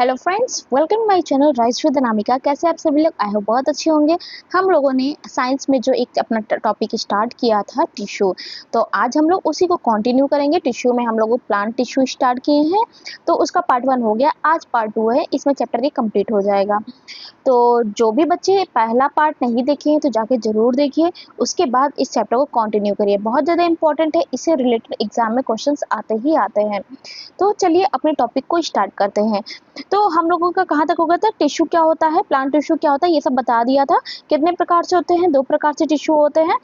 Hello friends, welcome my channel rise with Anamika. कैसे आप सभी लोग? आई होप बहुत अच्छे होंगे। हम लोगों ने साइंस में जो एक अपना टॉपिक स्टार्ट किया था टिश्यू, तो आज हम लोग उसी को कंटिन्यू करेंगे। टिश्यू में हम लोग प्लांट टिश्यू स्टार्ट किए हैं, तो उसका पार्ट 1 हो गया। आज पार्ट 2 है, इसमें चैप्टर ये कंप्लीट हो जाएगा। तो जो भी बच्चे पहला पार्ट नहीं देखे हैं तो जाके ज़रूर देखिए, उसके बाद इस चैप्टर को कंटिन्यू करिए। बहुत ज़्यादा इंपॉर्टेंट है, इससे रिलेटेड एग्जाम में क्वेश्चंस आते ही आते हैं। तो चलिए अपने टॉपिक को स्टार्ट करते हैं। तो हम लोगों का कहाँ तक हो गया था? टिश्यू क्या होता है, प्लांट टिश्यू क्या होता है, ये सब बता दिया था। कितने प्रकार से होते हैं? 2 प्रकार से टिश्यू होते हैं,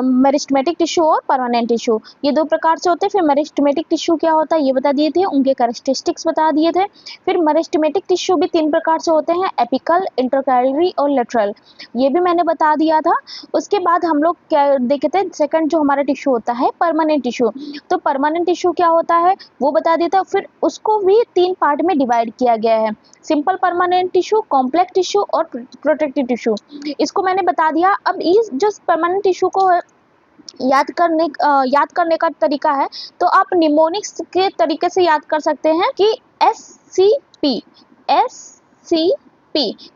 मेरिस्टेमेटिक टिश्यू और परमानेंट टिश्यू। ये 2 प्रकार से होते हैं। फिर मेरिस्टेमेटिक टिश्यू क्या होता है ये बता दिए थे, उनके कैरेक्टरिस्टिक्स बता दिए थे। फिर मेरिस्टेमेटिक टिश्यू भी 3 प्रकार से होते हैं, एपिकल, इंटरकैलरी और लेटरल, ये भी मैंने बता दिया था। उसके बाद हम लोग क्या देखे थे? सेकंड जो हमारा टिश्यू होता है परमानेंट टिश्यू। तो परमानेंट टिश्यू क्या होता है वो बता दिया था। फिर उसको भी 3 पार्ट में डिवाइड किया गया है, simple permanent tissue, complex tissue और प्रोटेक्टिव टिश्यू। इसको मैंने बता दिया। अब इस जो परमानेंट टिश्यू को याद करने का तरीका है, तो आप निमोनिक्स के तरीके से याद कर सकते हैं कि SCP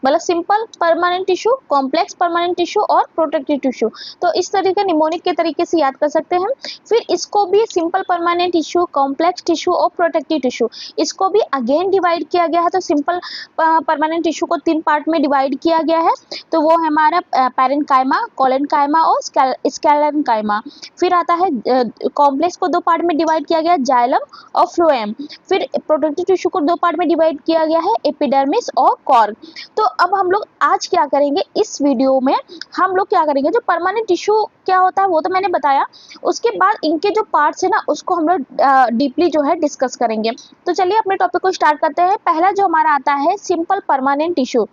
मतलब simple permanent tissue, complex permanent tissue और प्रोटेक्टिव टिश्यू। तो इस तरीके निमोनिक के तरीके से याद कर सकते हैं। फिर इसको भी simple permanent tissue, complex tissue और प्रोटेक्टिव टिश्यू, इसको भी अगेन डिवाइड किया गया है। तो सिंपल परमानेंट टिश्यू को 3 पार्ट में डिवाइड किया गया है। तो वो है हमारा पैरेन्काइमा, कोलेनकाइमा और स्क्लेरेन्काइमा। फिर आता है कॉम्प्लेक्स को 2 पार्ट में डिवाइड किया गया है, जाइलम और फ्लोएम। फिर प्रोटेक्टिव टिश्यू को 2 पार्ट में डिवाइड किया गया है, एपिडर्मिस और कॉर्क। तो अब हम लोग आज क्या करेंगे, इस वीडियो में हम लोग क्या करेंगे, जो परमानेंट टिश्यू क्या होता है वो तो मैंने बताया। उसके बाद इनके जो पार्ट्स है ना, उसको हम लोग डीपली जो है डिस्कस करेंगे। तो चलिए अपने टॉपिक को स्टार्ट करते हैं। पहला जो हमारा आता है सिंपल परमानेंट टिश्यू।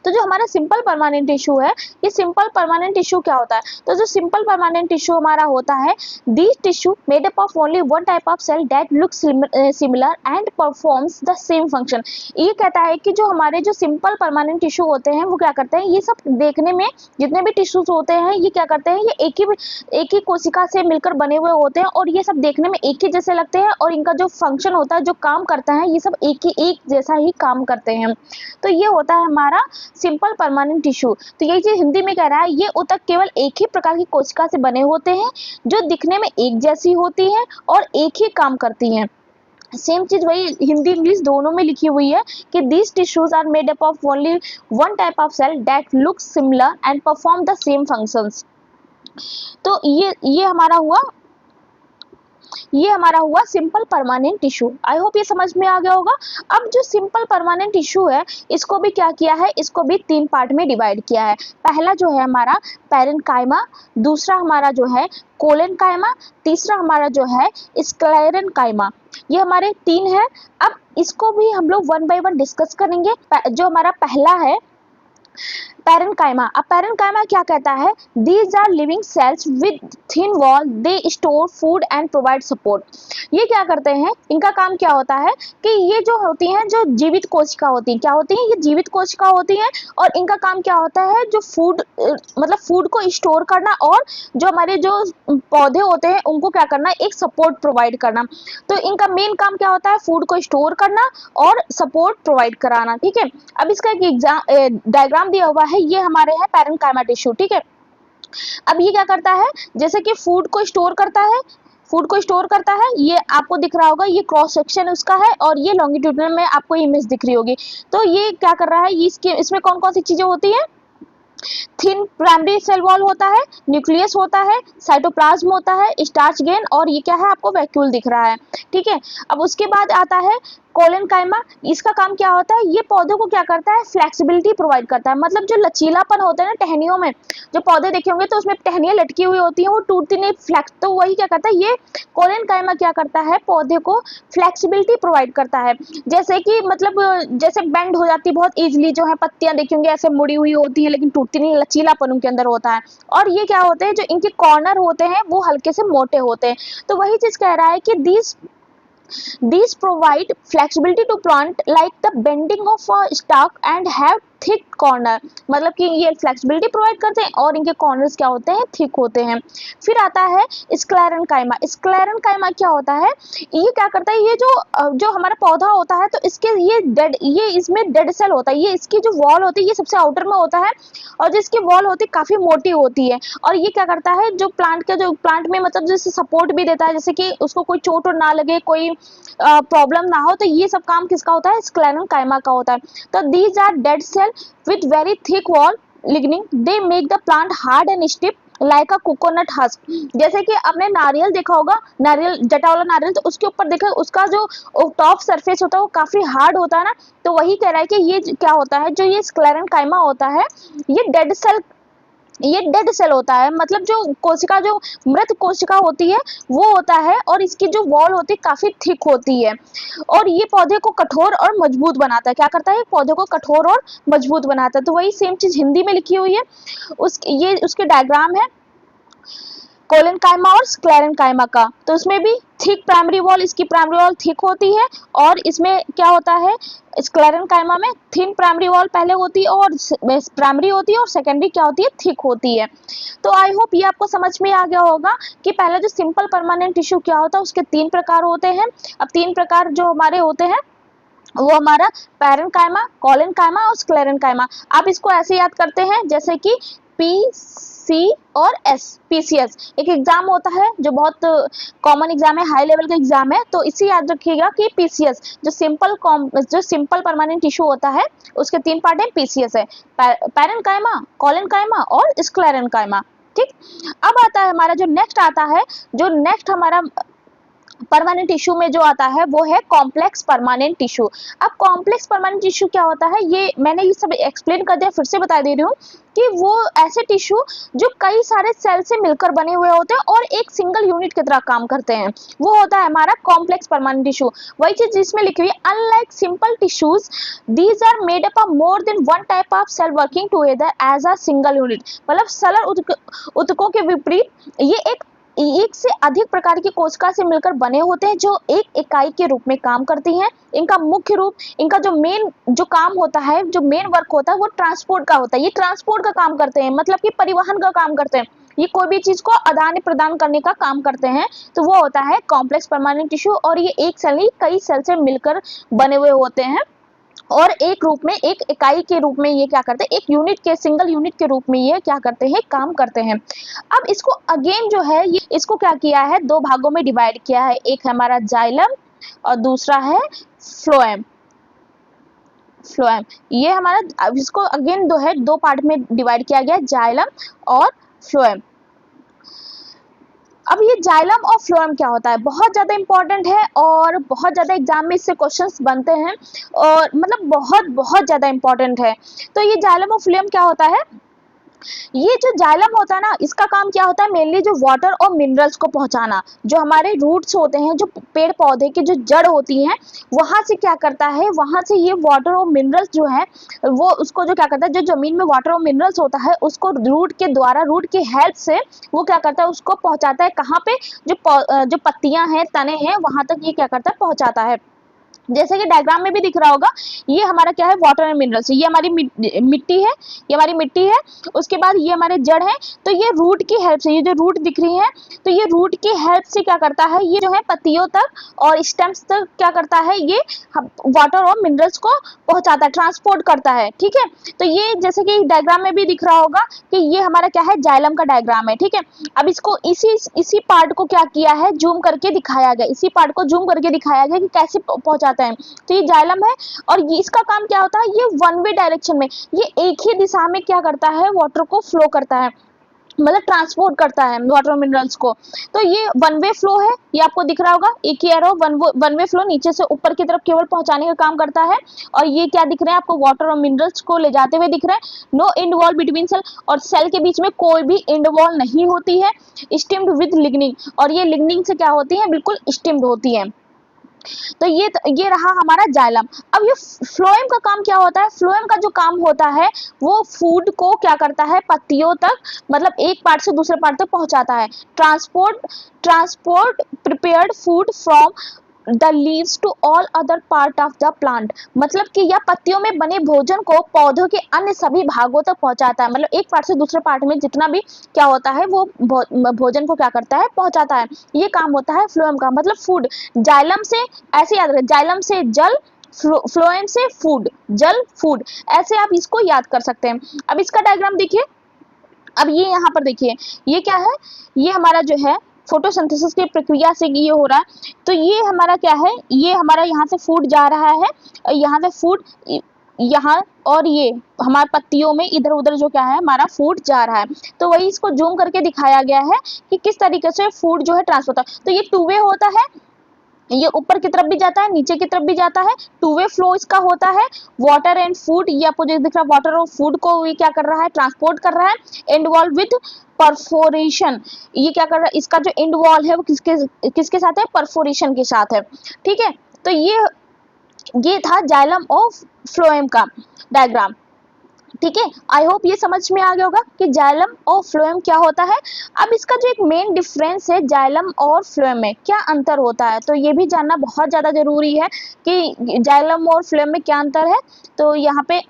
तो जो हमारा सिंपल परमानेंट टिश्यू है, ये सिंपल परमानेंट टिश्यू क्या होता है? तो जो सिंपल परमानेंट टिश्यू हमारा होता है, this tissue made up of only one type of cell that look similar and performs the same function. ये कहता है कि जो हमारे जो सिंपल परमानेंट टिश्यू होते हैं वो क्या करते हैं, ये सब देखने में जितने भी टिश्यूज होते हैं ये क्या करते हैं, ये एक ही कोशिका से मिलकर बने हुए होते हैं और ये सब देखने में एक ही जैसे लगते हैं और इनका जो फंक्शन होता है, जो काम करता है, ये सब एक जैसा ही काम करते हैं। तो ये होता है हमारा सिंपल परमानेंट टिश्यू। तो ये जो हिंदी में कह रहा है, ये ऊतक केवल एक ही प्रकार की कोशिका से बने होते हैं जो दिखने में एक जैसी होती हैं और एक ही काम करती हैं। सेम चीज वही हिंदी इंग्लिश दोनों में लिखी हुई है कि this tissues are made up of only one type of cell that look similar and perform the same functions. तो ये हमारा हुआ simple permanent tissue. I hope ये समझ में आ गया होगा। अब जो सिंपल परमानेंट टिश्यू है, इसको भी क्या किया है, इसको भी 3 पार्ट में डिवाइड किया है। पहला जो है हमारा पैरेन्काइमा, दूसरा हमारा जो है कोलेनकाइमा, तीसरा हमारा जो है स्क्लेरेन्काइमा। ये हमारे 3 है। अब इसको भी हम लोग 1 बाय 1 डिस्कस करेंगे। जो हमारा पहला है पैरेन्काइमा। अब पैरेन्काइमा क्या कहता है, these are living cells with thin wall, they store food and provide support. ये क्या करते हैं, इनका काम क्या होता है कि ये जो होती हैं, जो जीवित कोशिका होती हैं, क्या होती हैं, ये जीवित कोशिका होती हैं और इनका काम क्या होता है, जो फूड मतलब फूड को स्टोर करना और जो हमारे जो पौधे होते हैं उनको क्या करना, एक सपोर्ट प्रोवाइड करना। तो इनका मेन काम क्या होता है, फूड को स्टोर करना और सपोर्ट प्रोवाइड कराना। ठीक है। अब इसका एक डायग्राम दिया हुआ है, ये हमारे है पैरेन्काइमा टिश्यू। ठीक है। अब ये क्या करता है, जैसे कि फूड को स्टोर करता है, ये आपको दिख रहा होगा, ये क्रॉस सेक्शन उसका है और ये लॉन्गिट्यूडनल में आपको इमेज दिख रही होगी। तो ये क्या कर रहा है, इसमें कौन कौन सी चीजें होती हैं, थिन प्राइमरी सेल वॉल होता है, न्यूक्लियस होता है, साइटोप्लाज्म होता है, स्टार्च गेन और ये क्या है, आपको वैक्यूल दिख रहा है। ठीक है। अब उसके बाद आता है कोलेनकाइमा। इसका काम क्या होता है, ये पौधे को क्या करता है, फ्लेक्सिबिलिटी प्रोवाइड करता है। मतलब जो लचीलापन होता है ना टहनियों में, जो पौधे देखे होंगे तो उसमें टहनियां लटकी हुई होती हैं, वो टूटती नहीं, फ्लेक्स, तो वही क्या करता है, ये कोलेनकाइमा क्या करता है, पौधे को फ्लेक्सिबिलिटी प्रोवाइड करता है। जैसे कि मतलब जैसे बेंड हो जाती है बहुत इजीली, जो है पत्तियां देखी होंगी ऐसे मुड़ी हुई होती है लेकिन टूटती नहीं, लचीलापन उनके अंदर होता है। और ये क्या होते हैं, जो इनके कॉर्नर होते हैं वो हल्के से मोटे होते हैं। तो वही चीज कह रहा है कि these provide flexibility to plant like the bending of a stalk and have thick corner, मतलब कि ये फ्लेक्सिबिलिटी प्रोवाइड करते हैं और इनके कॉर्नर्स क्या होते हैं, थिक होते हैं। फिर आता है स्क्लेरेंकाइमा। स्क्लेरेंकाइमा क्या होता है, ये क्या करता है, ये जो हमारा पौधा होता है तो इसके ये इसमें डेड सेल होता है, ये इसकी जो वॉल होती है ये सबसे आउटर में होता है और जिसकी वॉल होती है काफी मोटी होती है। और ये क्या करता है, जो प्लांट में मतलब जैसे सपोर्ट भी देता है, जैसे कि उसको कोई चोट और ना लगे, कोई प्रॉब्लम ना हो, तो ये सब काम किसका होता है, स्क्लेरेंकाइमा का होता है। तो these are dead cell with very thick wall lignin, they make the plant hard and stiff like a coconut husk. जैसे कि आपने नारियल देखा होगा, नारियल, जटा वाला नारियल, तो उसके ऊपर देखा उसका जो टॉप सरफेस होता है वो काफी हार्ड होता है ना, तो वही कह रहा है कि ये क्या होता है, जो ये स्क्लेरेंकाइमा होता है ये डेड सेल होता है, मतलब जो कोशिका, जो मृत कोशिका होती है वो होता है, और इसकी जो वॉल होती है काफी थिक होती है और ये पौधे को कठोर और मजबूत बनाता है। क्या करता है, पौधे को कठोर और मजबूत बनाता है। तो वही सेम चीज हिंदी में लिखी हुई है, ये उसके डायग्राम है कोलेनकाइमा और स्क्लेरेंकाइमा का। तो उसमें भी थिक प्राइमरी वॉल, इसकी प्राइमरी वॉल थिक होती है, और इसमें क्या होता है, स्क्लेरेंकाइमा में थिन प्राइमरी वॉल पहले होती है और प्राइमरी होती है, और सेकेंडरी क्या होती है, थिक होती है। तो आई होप ये आपको समझ में आ गया होगा कि पहले जो सिंपल परमानेंट टिश्यू क्या होता है, उसके 3 प्रकार होते हैं। अब 3 प्रकार जो हमारे होते हैं वो हमारा पैरेन्काइमा, कोलेनकाइमा और स्क्लेरेंकाइमा। आप इसको ऐसे याद करते हैं जैसे कि पीसी और एस, पीसीएस एक एग्जाम होता है जो बहुत कॉमन एग्जाम है, हाई लेवल का एग्जाम है, तो इसे याद रखिएगा कि पीसीएस जो सिंपल परमानेंट टिश्यू होता है उसके 3 पार्ट है, पीसीएस है, पैरेन्काइमा, कोलेनकाइमा और स्क्लेरेंकाइमा। ठीक, अब आता है हमारा जो नेक्स्ट हमारा परमानेंट टिश्यू में जो आता है वो है कॉम्प्लेक्स परमानेंट टिश्यू। अब कॉम्प्लेक्स परमानेंट टिश्यू क्या होता है, ये मैंने ये सब एक्सप्लेन कर दिया, फिर से बता दे रही हूँ कि वो ऐसे टिश्यू जो कई सारे सेल से मिलकर बने हुए होते हैं और एक सिंगल यूनिट की तरह काम करते हैं, वो होता है हमारा कॉम्प्लेक्स परमानेंट टिश्यू। वही चीज जिसमें लिखी हुई, unlike simple tissues these are made up of more than one type of cell working together as a single unit. मतलब सरल ऊतकों के विपरीत ये एक से अधिक प्रकार की कोशिका से मिलकर बने होते हैं जो एक इकाई के रूप में काम करती हैं। इनका मुख्य रूप, इनका जो मेन जो काम होता है, जो मेन वर्क होता है वो ट्रांसपोर्ट का होता है। ये ट्रांसपोर्ट का काम करते हैं, मतलब कि परिवहन का काम करते हैं, ये कोई भी चीज को आदान प्रदान करने का काम करते हैं, तो वो होता है कॉम्प्लेक्स परमानेंट टिश्यू। और ये एक सेल नहीं कई सेल से मिलकर बने हुए होते हैं और एक रूप में, एक इकाई के रूप में ये क्या करते हैं, एक यूनिट के, सिंगल यूनिट के रूप में ये क्या करते हैं, काम करते हैं। अब इसको अगेन जो है, ये इसको क्या किया है, 2 भागों में डिवाइड किया है, एक है हमारा जाइलम और दूसरा है फ्लोएम। ये हमारा, अब इसको अगेन 2 पार्ट में डिवाइड किया गया, जाइलम और फ्लोएम। अब ये जाइलम और फ्लोएम क्या होता है, बहुत ज्यादा इंपॉर्टेंट है और बहुत ज्यादा एग्जाम में इससे क्वेश्चंस बनते हैं, और मतलब बहुत ज्यादा इंपॉर्टेंट है। तो ये जाइलम और फ्लोएम क्या होता है, ये जो जाइलम होता है ना, इसका काम क्या होता है, मेनली जो वाटर और मिनरल्स को पहुंचाना। जो हमारे रूट्स होते हैं, जो पेड़ पौधे की जो जड़ होती हैं, वहां से क्या करता है, वहां से ये वाटर और मिनरल्स जो है वो उसको जो क्या करता है, जो जमीन में वाटर और मिनरल्स होता है उसको रूट के द्वारा, रूट की हेल्प से वो क्या करता है, उसको पहुंचाता है कहाँ पे, जो पत्तियां हैं, तने हैं, वहां तक ये क्या करता है, पहुंचाता है। जैसे कि डायग्राम में भी दिख रहा होगा, ये हमारा क्या है, वाटर एंड मिनरल्स, ये हमारी मिट्टी है, ये हमारी मिट्टी है, उसके बाद ये हमारे जड़ है, तो ये रूट की हेल्प से, ये जो रूट दिख रही है, तो ये रूट की हेल्प से क्या करता है, ये जो है पत्तियों तक और स्टेम्स तक क्या करता है, ये वाटर और मिनरल्स को पहुंचाता है, ट्रांसपोर्ट करता है। ठीक है, तो ये जैसे कि डायग्राम में भी दिख रहा होगा कि ये हमारा क्या है, जाइलम का डायग्राम है। ठीक है, अब इसको इसी पार्ट को क्या किया है, जूम करके दिखाया गया, इसी पार्ट को जूम करके दिखाया गया कि कैसे पहुंचाता है। तो ये जाइलम है और ये इसका काम क्या होता है, ये वन वे डायरेक्शन में, ये एक ही दिशा में क्या करता है, वाटर को फ्लो करता है, मतलब ट्रांसपोर्ट करता है वाटर मिनरल्स को। तो ये वन वे फ्लो है, ये आपको दिख रहा होगा, एक ही एरो वन वे फ्लो नीचे से ऊपर की तरफ केवल पहुंचाने का काम करता है। और ये क्या दिख रहे हैं आपको, वाटर और मिनरल्स को ले जाते हुए दिख रहे हैं। No end wall between cell, और सेल के बीच में कोई भी एंड वॉल नहीं होती है। स्टिम्ड विद लिग्निन, और ये लिग्निन से क्या होती है, बिल्कुल स्टिम्ड होती है। तो ये रहा हमारा जाइलम। अब ये फ्लोएम का काम क्या होता है, फ्लोएम का जो काम होता है वो फूड को क्या करता है, पत्तियों तक, मतलब एक पार्ट से दूसरे पार्ट तक पहुंचाता है। Transport prepared food from the leaves to all other part of the plant, मतलब कि यह पत्तियों में बने भोजन को पौधों के अन्य सभी भागों तक पहुंचाता है। मतलब एक पार्ट से दूसरे पार्ट में जितना भी क्या होता है वो भोजन को क्या करता है, पहुंचाता है। ये काम होता है फ्लोएम का। मतलब फूड, जाइलम से, ऐसे याद रखें, जाइलम से जल, फ्लोएम से फूड, जल फूड, ऐसे आप इसको याद कर सकते हैं। अब इसका डायग्राम देखिए। अब ये यहाँ पर देखिए, ये क्या है, ये हमारा जो है फोटोसिंथेसिस की प्रक्रिया से ये हो रहा है। तो ये हमारा क्या है, ये हमारा यहाँ से फूड जा रहा है, यहाँ से फूड यहाँ, और ये हमारे पत्तियों में इधर उधर जो क्या है हमारा फूड जा रहा है। तो वही इसको जूम करके दिखाया गया है कि किस तरीके से फूड जो है ट्रांसफर होता है। तो ये टू वे होता है, ये ऊपर की तरफ भी जाता है, नीचे की तरफ भी जाता है, टू वे फ्लो इसका होता है। वाटर एंड फूड, ये आपको जो दिख रहा है, वाटर और फूड को ये क्या कर रहा है, ट्रांसपोर्ट कर रहा है। इन्वॉल्व विद परफोरेशन, ये क्या कर रहा है, इसका जो एंड वॉल है वो किसके साथ है, परफोरेशन के साथ है। ठीक है, तो ये था जाइलम ऑफ फ्लोएम का डायग्राम। ठीक है, आई होप ये समझ में आ गया होगा कि जाइलम और फ्लोएम क्या होता है। अब इसका जो एक मेन डिफरेंस है जाइलम और फ्लोएम में क्या अंतर होता है, तो ये भी जानना बहुत ज़्यादा जरूरी है कि जाइलम और फ्लोएम में क्या अंतर है। तो यहाँ पे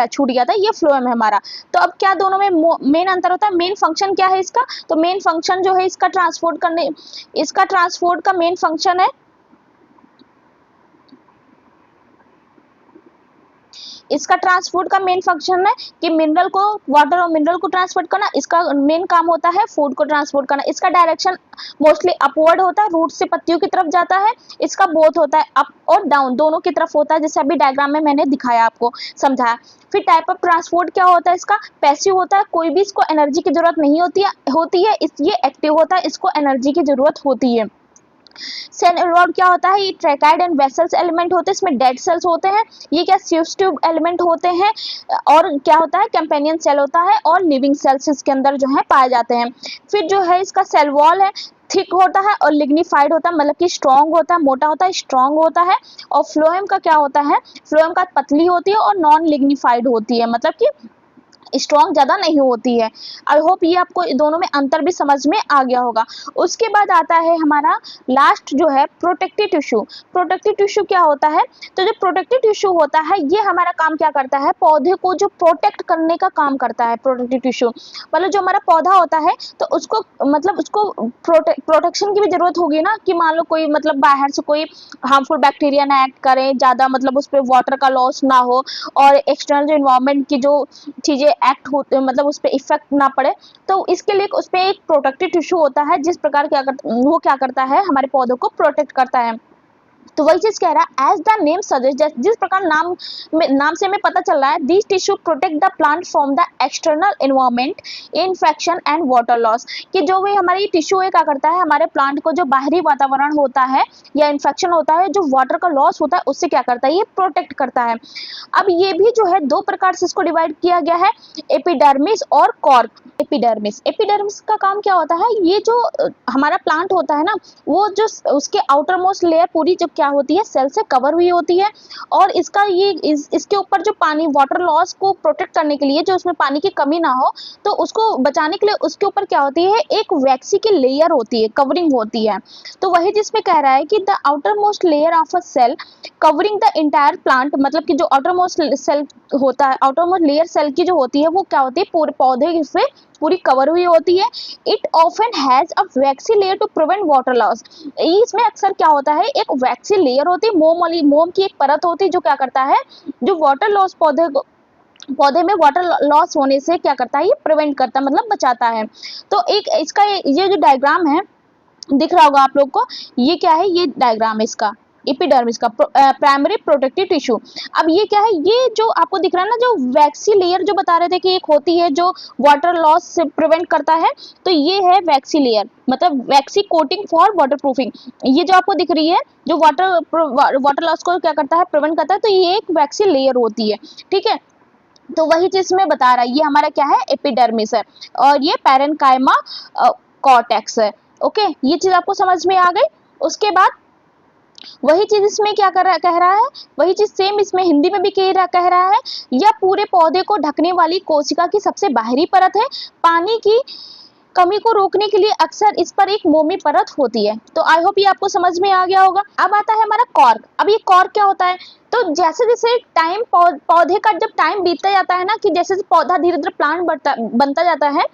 छूट गया था, ये फ्लोएम है हमारा। तो अब क्या दोनों में मेन अंतर होता है, मेन फंक्शन क्या है इसका, तो मेन फंक्शन जो है इसका ट्रांसपोर्ट का मेन फंक्शन है, इसका ट्रांसपोर्ट का मेन फंक्शन है कि मिनरल को, वाटर और मिनरल को ट्रांसपोर्ट करना। इसका मेन काम होता है फूड को ट्रांसपोर्ट करना। इसका डायरेक्शन मोस्टली अपवर्ड होता है, रूट से पत्तियों की तरफ जाता है। इसका बोथ होता है अप और डाउन, दोनों की तरफ होता है, जैसे अभी डायग्राम में मैंने दिखाया, आपको समझाया। फिर टाइप ऑफ ट्रांसपोर्ट क्या होता है इसका, पैसिव होता है, कोई भी इसको एनर्जी की जरूरत नहीं होती है। ये एक्टिव होता है, इसको एनर्जी की जरूरत होती है। सेल इन्वॉल्व क्या होता है, ये ट्रैकाइड एंड वेसल्स एलिमेंट होते हैं, इसमें डेड सेल्स होते हैं। ये क्या स्यूस ट्यूब एलिमेंट होते हैं, और क्या होता है, कंपेनियन सेल होता है, और लिविंग सेल्स इसके अंदर जो है पाए जाते हैं। फिर जो है इसका सेल वॉल है, थिक होता है और लिग्निफाइड होता है, मतलब कि स्ट्रॉन्ग होता है, मोटा होता है, स्ट्रॉन्ग होता है। और फ्लोएम का क्या होता है, फ्लोएम का पतली होती है और नॉन लिग्निफाइड होती है, मतलब कि स्ट्रॉन्ग ज्यादा नहीं होती है। आई होप ये आपको दोनों में अंतर भी समझ में आ गया होगा। उसके बाद आता है हमारा लास्ट जो है प्रोटेक्टिव टिश्यू। प्रोटेक्टिव टिश्यू क्या होता है, तो जो प्रोटेक्टिव टिश्यू होता है ये हमारा काम क्या करता है, पौधे को जो प्रोटेक्ट करने का काम करता है। प्रोटेक्टिव टिश्यू मतलब जो हमारा पौधा होता है, तो उसको मतलब उसको प्रोटेक्शन की भी जरूरत होगी ना, कि मान लो कोई मतलब बाहर से कोई हार्मफुल बैक्टीरिया ना एक्ट करे, ज्यादा मतलब उस पर वाटर का लॉस ना हो, और एक्सटर्नल जो इन्वायरमेंट की जो चीजें एक्ट होते मतलब उस पर इफेक्ट ना पड़े। तो इसके लिए उस पर एक प्रोटेक्टिव टिश्यू होता है, जिस प्रकार वो क्या करता है, हमारे पौधों को प्रोटेक्ट करता है। तो वही चीज कह रहा है, एज द नेम सजेस्ट, जिस प्रकार नाम से हमें पता चल रहा है, this tissue protect the plant from the external environment, infection and water loss. कि जो भी हमारी टिश्यू है क्या करता है, हमारे प्लांट को जो बाहरी वातावरण होता है या इन्फेक्शन होता है, जो वाटर का लॉस होता है, उससे क्या करता है, ये प्रोटेक्ट करता है। अब ये भी जो है दो प्रकार से इसको डिवाइड किया गया है, एपिडर्मिस और कॉर्क। एपिडर्मिस का काम क्या होता है, ये जो हमारा प्लांट होता है ना, वो जो उसके आउटर मोस्ट लेयर पूरी जो क्या होती है, सेल से कवर हुई होती है। और इसका इसके ऊपर जो पानी, वाटर लॉस को प्रोटेक्ट करने के लिए, जो उसमें पानी की कमी ना हो, तो उसको बचाने के लिए उसके ऊपर क्या होती है, एक वैक्सी की लेयर होती है, कवरिंग होती है। तो वही जिसमें कह रहा है कि the outermost layer of a cell covering the entire plant, मतलब कि जो आउटर मोस्ट सेल होता है, आउटर मोस्ट लेयर सेल की जो होती है, वो क्या होती है, पूरे पौधे से पूरी कवर हुई होती है। It often has a waxy layer to prevent water loss. इसमें अक्सर क्या होता है, एक वैक्सी लेयर होती है, मोम की एक परत होती है, जो क्या करता है, जो वाटर लॉस पौधे में वाटर लॉस होने से क्या करता है, ये प्रिवेंट करता है, मतलब बचाता है। तो एक इसका ये जो डायग्राम है दिख रहा होगा आप लोग को, ये क्या है, ये डायग्राम है इसका, एपिडर्मिस का प्राइमरी प्रोटेक्टिव टिश्यू। अब ये क्या है, ये जो आपको दिख रहा है ना, जो वैक्सी लेयर जो बता रहे थे कि एक होती है जो वाटर लॉस से प्रिवेंट करता है, तो ये है वैक्सी लेयर, मतलब वैक्सी कोटिंग फॉर वाटर प्रूफिंग। ये जो आपको दिख रही है, जो वाटर लॉस को क्या करता है, प्रिवेंट करता है, तो ये एक वैक्सी लेयर होती है। ठीक है, तो वही चीज में बता रहा है, ये हमारा क्या है, एपिडर्मिस है, और ये पैरेन्काइमा कॉर्टेक्स है। ओके, ये चीज आपको समझ में आ गई। उसके बाद वही चीज इसमें क्या कह रहा है, वही चीज सेम इसमें हिंदी में भी कह रहा है, यह पूरे पौधे को ढकने वाली कोशिका की सबसे बाहरी परत है। पानी की कमी को रोकने के लिए अक्सर इस पर एक मोमी परत होती है। तो आई होप ये आपको समझ में आ गया होगा। अब आता है हमारा कॉर्क। अब ये कॉर्क क्या होता है? तो जैसे जैसे टाइम पौधे का जब टाइम बीतता जाता है ना, कि जैसे जैसे पौधा धीरे धीरे प्लांट बनता जाता है,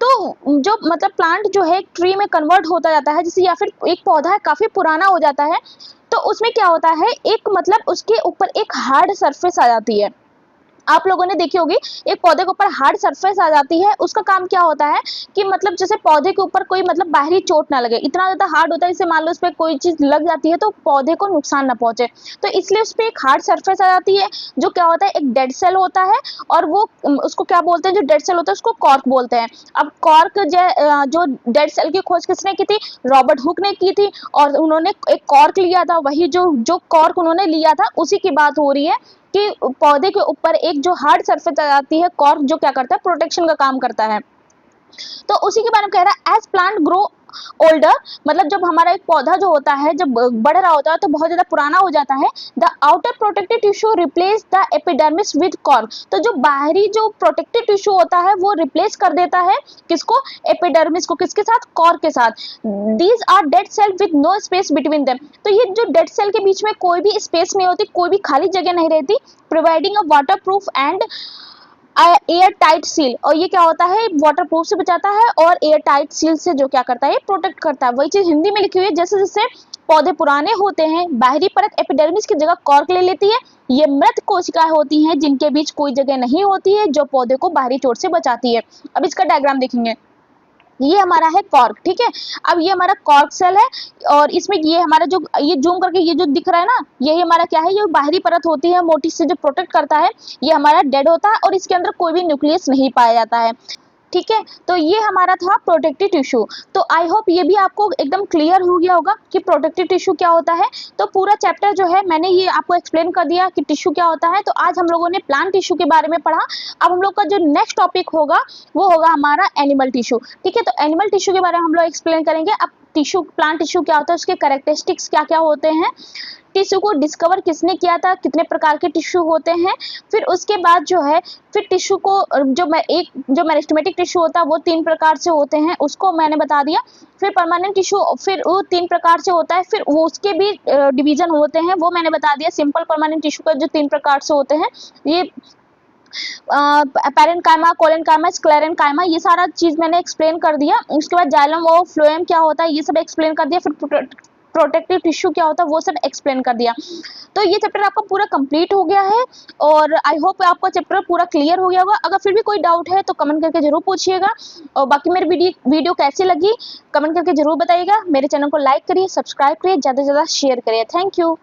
तो जो मतलब प्लांट जो है ट्री में कन्वर्ट होता जाता है, जैसे या फिर एक पौधा काफी पुराना हो जाता है, तो उसमें क्या होता है, एक मतलब उसके ऊपर एक हार्ड सरफेस आ जाती है। आप लोगों ने देखी होगी, एक पौधे के ऊपर हार्ड सरफेस आ जाती है। उसका काम क्या होता है कि मतलब जैसे पौधे के ऊपर कोई मतलब बाहरी चोट ना लगे, इतना ज्यादा हार्ड होता है, जैसे मान लो उस पर कोई चीज लग जाती है तो पौधे को नुकसान ना पहुंचे, तो इसलिए उस पर एक हार्ड सरफेस आ जाती है, जो क्या होता है, एक डेड सेल होता है। और वो उसको क्या बोलते हैं, जो डेड सेल होता है उसको कॉर्क बोलते हैं। अब कॉर्क जो डेड सेल की खोज किसने की थी? रॉबर्ट हुक ने की थी, और उन्होंने एक कॉर्क लिया था। वही जो जो कॉर्क उन्होंने लिया था, उसी की बात हो रही है कि पौधे के ऊपर एक जो हार्ड सरफेस आ जाती है, कॉर्क, जो क्या करता है, प्रोटेक्शन का काम करता है। तो उसी के बारे में कह रहा है, एज प्लांट ग्रो ओल्डर, मतलब जब हमारा एक पौधा जो होता है जब बढ़ रहा होता है तो बहुत ज्यादा पुराना हो जाता है, the outer protective tissue replace the epidermis with cork. तो जो बाहरी जो प्रोटेक्टिव टिश्यू होता है वो रिप्लेस कर देता है किसको? एपिडर्मिस को। किसके साथ? कॉर्क के साथ। These are dead cell with no space between them. तो ये जो डेड सेल के बीच में कोई भी स्पेस नहीं होती, कोई भी खाली जगह नहीं रहती, providing a water proof and air tight seal. और ये क्या होता है? वाटर प्रूफ से बचाता है और एयर टाइट सील से जो क्या करता है, प्रोटेक्ट करता है। वही चीज हिंदी में लिखी हुई है, जैसे जैसे पौधे पुराने होते हैं, बाहरी परत एपिडर्मिस की जगह कॉर्क ले लेती है। ये मृत कोशिकाएं होती हैं जिनके बीच कोई जगह नहीं होती है, जो पौधे को बाहरी चोट से बचाती है। अब इसका डायग्राम देखेंगे। ये हमारा है कॉर्क, ठीक है। अब ये हमारा कॉर्क सेल है, और इसमें ये हमारा जो ये जूम करके ये जो दिख रहा है ना, यही हमारा क्या है, ये बाहरी परत होती है मोटी से जो प्रोटेक्ट करता है। ये हमारा डेड होता है और इसके अंदर कोई भी न्यूक्लियस नहीं पाया जाता है, ठीक है। तो ये हमारा था प्रोटेक्टिव टिश्यू। तो आई होप ये भी आपको एकदम क्लियर हो गया होगा कि प्रोटेक्टिव टिश्यू क्या होता है। तो पूरा चैप्टर जो है मैंने ये आपको एक्सप्लेन कर दिया कि टिश्यू क्या होता है। तो आज हम लोगों ने प्लांट टिश्यू के बारे में पढ़ा। अब हम लोग का जो नेक्स्ट टॉपिक होगा वो होगा हमारा एनिमल टिश्यू, ठीक है। तो एनिमल टिश्यू के बारे में हम लोग एक्सप्लेन करेंगे। अब टिश्यू, प्लांट टिश्यू क्या होता है, उसके कैरेक्टरिस्टिक्स क्या क्या होते हैं, टिश्यू को डिस्कवर किसने किया था, कितने प्रकार के टिश्यू होते हैं। फिर उसके बाद जो है, फिर टिश्यू को जो मेरिस्टेमेटिक टिश्यू होता है वो 3 प्रकार से होते हैं, उसको मैंने बता दिया। फिर परमानेंट टिश्यू, फिर वो 3 प्रकार से होता है, फिर वो उसके भी डिवीजन होते हैं, वो मैंने बता दिया। सिंपल परमानेंट टिश्यू का जो 3 प्रकार से होते हैं, ये पैरेन्काइमा, कोलेनकाइमा, स्क्लेरेन्काइमा, ये सारा चीज मैंने एक्सप्लेन कर दिया। उसके बाद जाइलम और फ्लोएम क्या होता है ये सब एक्सप्लेन कर दिया। फिर प्रोटेक्टिव टिश्यू क्या होता है वो सब एक्सप्लेन कर दिया। तो ये चैप्टर आपका पूरा कंप्लीट हो गया है, और आई होप आपका चैप्टर पूरा क्लियर हो गया होगा। अगर फिर भी कोई डाउट है तो कमेंट करके जरूर पूछिएगा, और बाकी मेरी वीडियो कैसी लगी कमेंट करके जरूर बताइएगा। मेरे चैनल को लाइक करिए, सब्सक्राइब करिए, ज़्यादा से ज़्यादा शेयर करिए। Thank you.